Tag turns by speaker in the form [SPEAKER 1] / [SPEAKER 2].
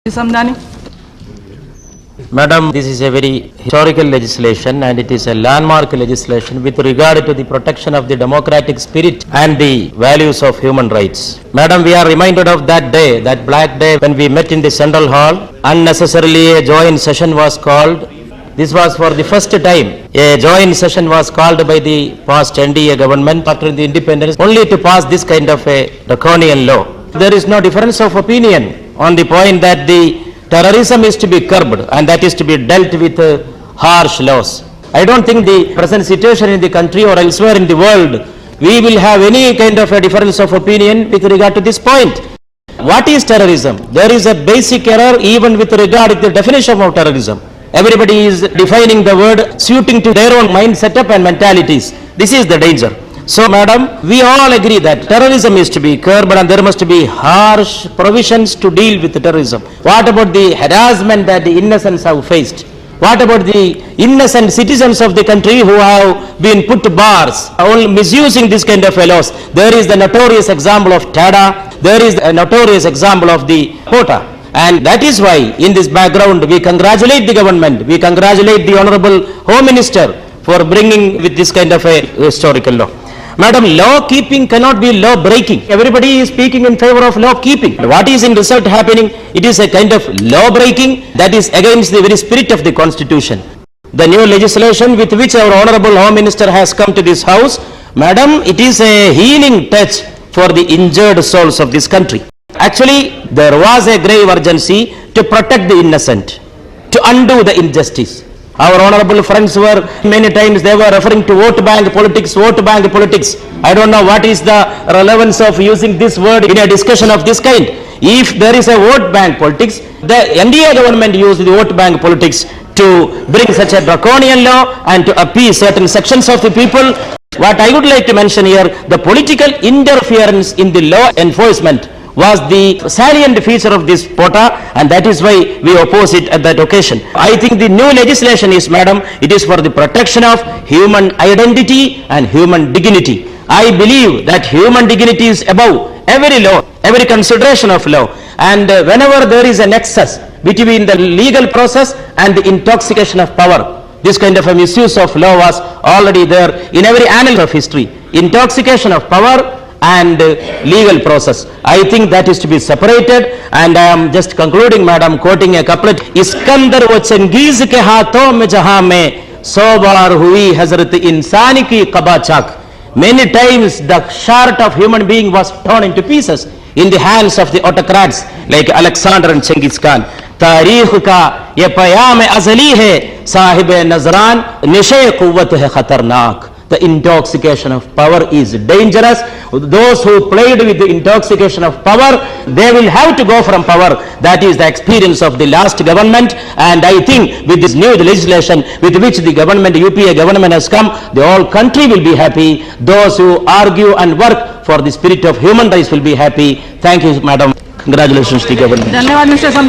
[SPEAKER 1] Samdani.
[SPEAKER 2] Madam, this is a very historical legislation and it is a landmark legislation with regard to the protection of the democratic spirit and the values of human rights. Madam, we are reminded of that day, that black day when we met in the Central Hall. Unnecessarily a joint session was called. This was for the first time a joint session was called by the past NDA government after the independence only to pass this kind of a draconian law. There is no difference of opinion on the point that the terrorism is to be curbed and that is to be dealt with harsh laws. I don't think the present situation in the country or elsewhere in the world we will have any kind of a difference of opinion with regard to this point. What is terrorism? There is a basic error even with regard to the definition of terrorism. Everybody is defining the word suiting to their own mind setup and mentalities. This is the danger. So, madam, we all agree that terrorism is to be curbed and there must be harsh provisions to deal with terrorism. What about the harassment that the innocents have faced? What about the innocent citizens of the country who have been put to bars, all misusing this kind of laws? There is the notorious example of TADA, there is a notorious example of the POTA. And that is why in this background we congratulate the government, we congratulate the Honorable Home Minister for bringing with this kind of a historical law. Madam, law keeping cannot be law breaking. Everybody is speaking in favor of law keeping. What is in result happening? It is a kind of law breaking that is against the very spirit of the constitution. The new legislation with which our Honorable Home Minister has come to this house, madam, it is a healing touch for the injured souls of this country. Actually, there was a grave urgency to protect the innocent, to undo the injustice. Our honorable friends were many times they were referring to vote bank politics, vote bank politics. I don't know what is the relevance of using this word in a discussion of this kind. If there is a vote bank politics, the NDA government used the vote bank politics to bring such a draconian law and to appease certain sections of the people. What I would like to mention here, the political interference in the law enforcement was the salient feature of this POTA, and that is why we oppose it at that occasion. I think the new legislation is, madam, it is for the protection of human identity and human dignity. I believe that human dignity is above every law, every consideration of law, and whenever there is a nexus between the legal process and the intoxication of power, this kind of a misuse of law was already there in every annal of history. Intoxication of power and legal process. I think that is to be separated, and I am just concluding, madam, quoting a couplet. Iskandar wo Chengiz ke haathon mein jahan mein 100 baar hui hazrat insani ki qaba chak. Many times the shirt of human being was torn into pieces in the hands of the autocrats like Alexander and Chengiz Khan. तारीख का ये पयाम अज़ली है साहिब नजरान निशे कुव्वत है खतरनाक. The intoxication of power is dangerous. Those who played with the intoxication of power, they will have to go from power. That is the experience of the last government, and I think with this new legislation with which the government, UPA government has come, the whole country will be happy. Those who argue and work for the spirit of human rights will be happy. Thank you, madam. Congratulations to the government.